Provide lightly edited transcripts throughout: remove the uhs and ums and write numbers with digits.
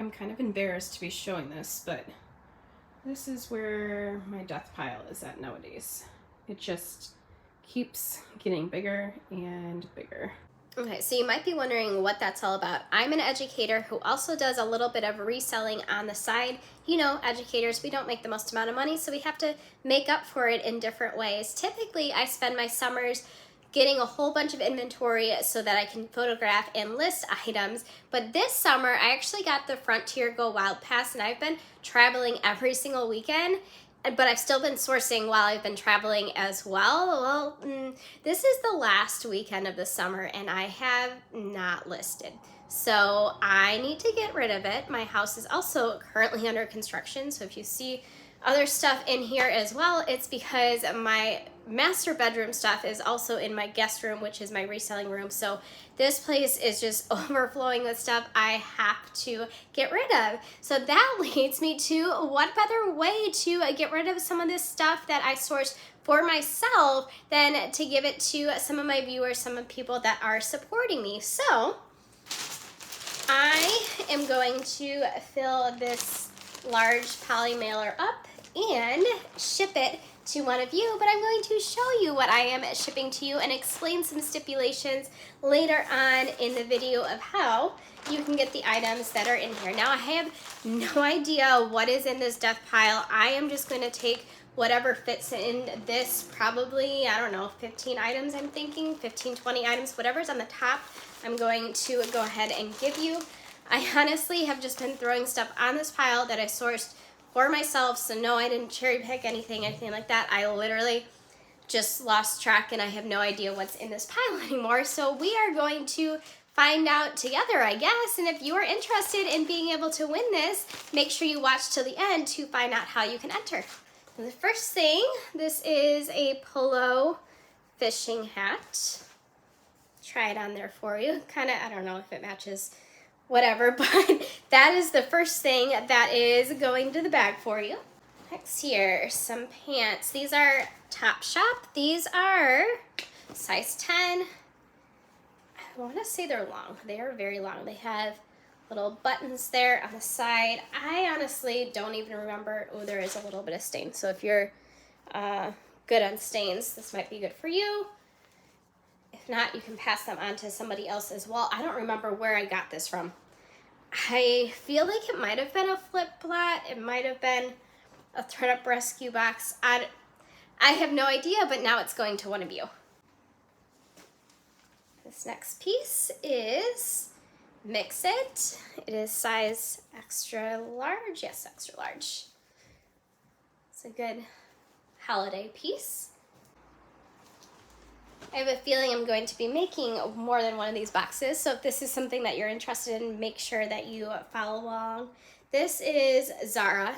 I'm kind of embarrassed to be showing this, but this is where my death pile is at nowadays. It just keeps getting bigger and bigger. Okay, so you might be wondering what that's all about. I'm an educator who also does a little bit of reselling on the side. You know, educators, we don't make the most amount of money, so we have to make up for it in different ways. Typically, I spend my summers getting a whole bunch of inventory so that I can photograph and list items. But this summer, I actually got the Frontier Go Wild Pass, and I've been traveling every single weekend. But I've still been sourcing while I've been traveling as well. This is the last weekend of the summer and I have not listed. So I need to get rid of it. My house is also currently under construction. So if you see other stuff in here as well, it's because my master bedroom stuff is also in my guest room, which is my reselling room. So this place is just overflowing with stuff I have to get rid of. So that leads me to what better way to get rid of some of this stuff that I sourced for myself than to give it to some of my viewers, some of the people that are supporting me. So I am going to fill this large poly mailer up and ship it to one of you, but I'm going to show you what I am shipping to you and explain some stipulations later on in the video of how you can get the items that are in here. Now I have no idea what is in this death pile. I am just going to take whatever fits in this, probably, I don't know, 15 items I'm thinking, 15, 20 items, whatever's on the top, I'm going to go ahead and give you. I honestly have just been throwing stuff on this pile that I sourced for myself, so no, I didn't cherry pick anything like that. I literally just lost track and I have no idea what's in this pile anymore. So we are going to find out together, I guess. And if you are interested in being able to win this, make sure you watch till the end to find out how you can enter. So the first thing, this is a polo fishing hat. Try it on there for you. Kind of, I don't know if it matches whatever, but that is the first thing that is going to the bag for you. Next here, some pants. These are Topshop. These are size 10. I want to say they're long. They are very long. They have little buttons there on the side. I honestly don't even remember. Oh, there is a little bit of stain. So if you're good on stains, this might be good for you. If not, you can pass them on to somebody else as well. I don't remember where I got this from. I feel like it might have been a flip flat. It might have been a thread-up rescue box. I have no idea, but now it's going to one of you. This next piece is Mix It. It is size extra large. Yes, extra large. It's a good holiday piece. I have a feeling I'm going to be making more than one of these boxes, so if this is something that you're interested in, make sure that you follow along. This is Zara.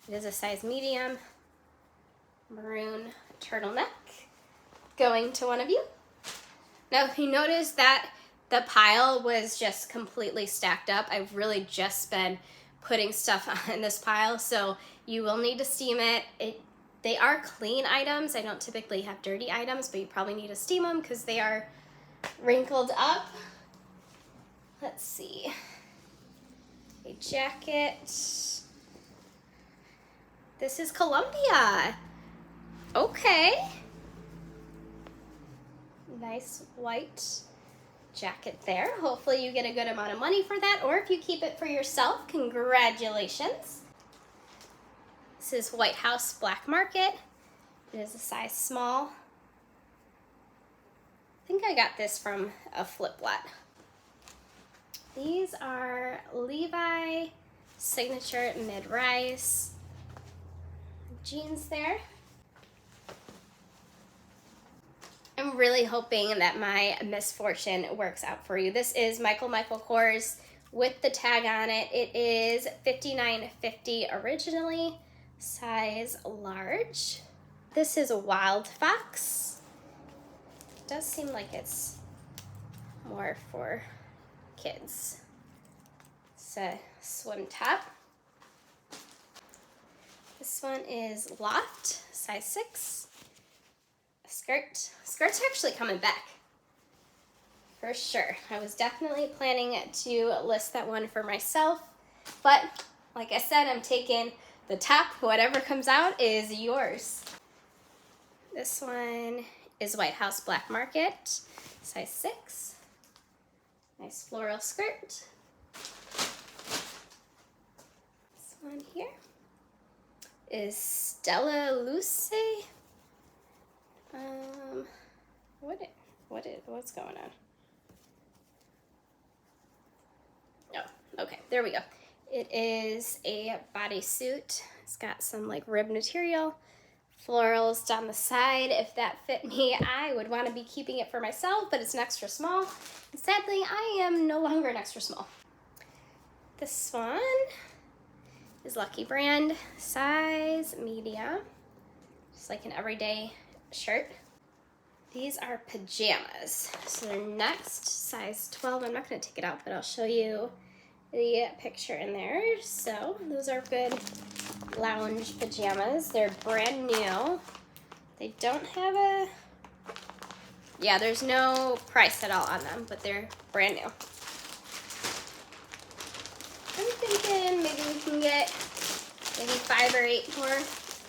It is a size medium, maroon turtleneck, going to one of you. Now, if you notice that the pile was just completely stacked up, I've really just been putting stuff on this pile, so you will need to steam it. They are clean items. I don't typically have dirty items, but you probably need to steam them because they are wrinkled up. Let's see. A jacket. This is Columbia. Okay. Nice white jacket there. Hopefully you get a good amount of money for that, or if you keep it for yourself, congratulations. This is White House Black Market. It is a size small. I think I got this from a flip flat. These are Levi Signature Mid-Rise jeans there. I'm really hoping that my misfortune works out for you. This is Michael Kors with the tag on it. It is $59.50 originally. Size large. This is a Wild Fox. It does seem like it's more for kids. It's a swim top. This one is Loft, size 6. A skirt. Skirts are actually coming back. For sure. I was definitely planning to list that one for myself. But like I said, I'm taking the top. Whatever comes out is yours. This one is White House Black Market, size 6. Nice floral skirt. This one here is Stella Luce. What's going on? Oh, okay, there we go. It is a bodysuit. It's got some like rib material, florals down the side. If that fit me, I would want to be keeping it for myself, but it's an extra small. And sadly, I am no longer an extra small. This one is Lucky Brand, size medium, just like an everyday shirt. These are pajamas. So they're next, size 12. I'm not going to take it out, but I'll show you the picture in there. So those are good lounge pajamas. They're brand new. They don't have a, yeah, there's no price at all on them, but they're brand new. I'm thinking maybe we can get maybe 5 or 8 more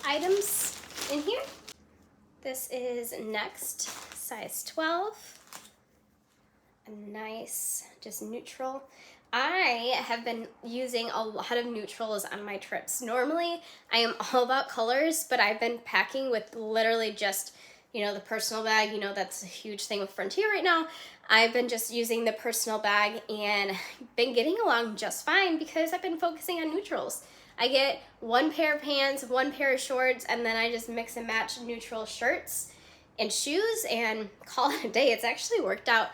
items in here. This is next, size 12. A nice, just neutral. I have been using a lot of neutrals on my trips. Normally, I am all about colors, but I've been packing with literally just, you know, the personal bag. You know, that's a huge thing with Frontier right now. I've been just using the personal bag and been getting along just fine because I've been focusing on neutrals. I get 1 pair of pants, 1 pair of shorts, and then I just mix and match neutral shirts and shoes and call it a day. It's actually worked out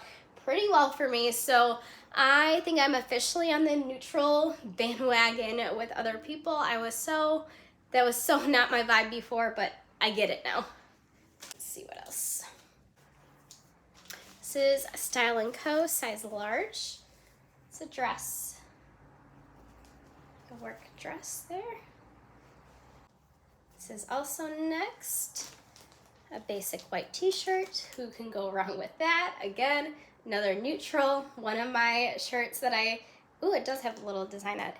pretty well for me. So I think I'm officially on the neutral bandwagon with other people. that was so not my vibe before, but I get it now. Let's see what else. This is Style & Co. size large. It's a dress. A work dress there. This is also next. A basic white t-shirt. Who can go wrong with that? Again, another neutral. One of my shirts that it does have a little design on it.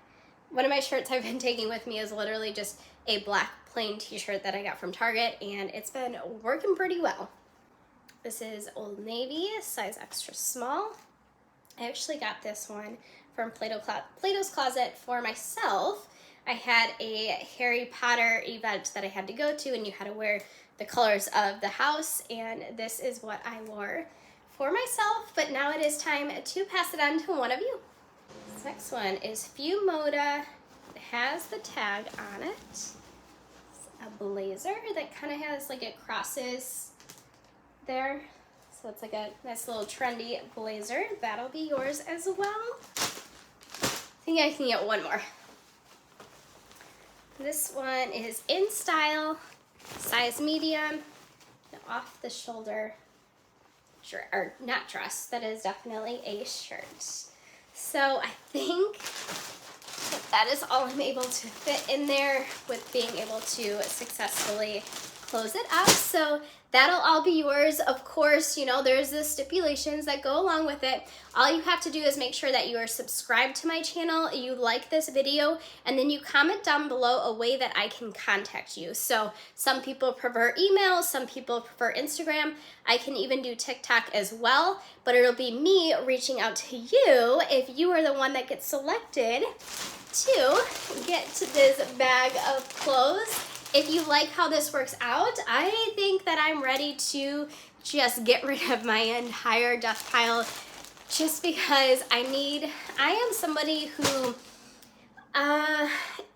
One of my shirts I've been taking with me is literally just a black plain t-shirt that I got from Target, and it's been working pretty well. This is Old Navy, size extra small. I actually got this one from Plato's Closet for myself. I had a Harry Potter event that I had to go to, and you had to wear the colors of the house, and this is what I wore for myself, but now it is time to pass it on to one of you. This next one is Few Moda. It has the tag on it. It's a blazer that kind of has like it crosses there. So it's like a nice little trendy blazer. That'll be yours as well. I think I can get one more. This one is In Style, size medium, off the shoulder. Or not dress, that is definitely a shirt. So I think that is all I'm able to fit in there with being able to successfully close it up. So that'll all be yours. Of course, you know, there's the stipulations that go along with it. All you have to do is make sure that you are subscribed to my channel, you like this video, and then you comment down below a way that I can contact you. So some people prefer email, some people prefer Instagram. I can even do TikTok as well, but it'll be me reaching out to you if you are the one that gets selected to get to this bag of clothes. If you like how this works out, I think that I'm ready to just get rid of my entire Deathpile just because I am somebody who,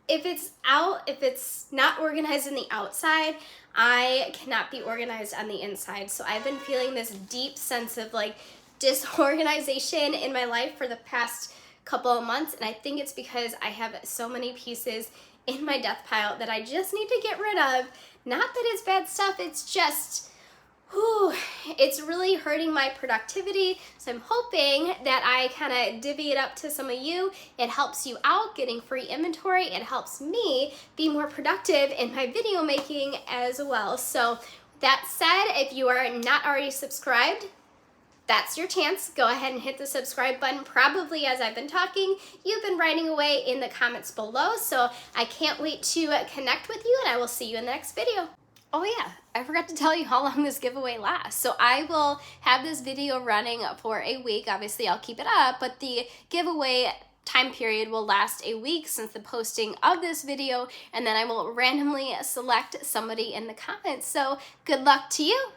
if it's not organized on the outside, I cannot be organized on the inside. So I've been feeling this deep sense of like disorganization in my life for the past couple of months, and I think it's because I have so many pieces in my death pile that I just need to get rid of. Not that it's bad stuff, it's just, it's really hurting my productivity. So I'm hoping that I kind of divvy it up to some of you. It helps you out getting free inventory. It helps me be more productive in my video making as well. So that said, if you are not already subscribed, that's your chance. Go ahead and hit the subscribe button. Probably as I've been talking, you've been writing away in the comments below, so I can't wait to connect with you, and I will see you in the next video. Oh yeah, I forgot to tell you how long this giveaway lasts. So I will have this video running for a week. Obviously, I'll keep it up, but the giveaway time period will last a week since the posting of this video, and then I will randomly select somebody in the comments. So good luck to you.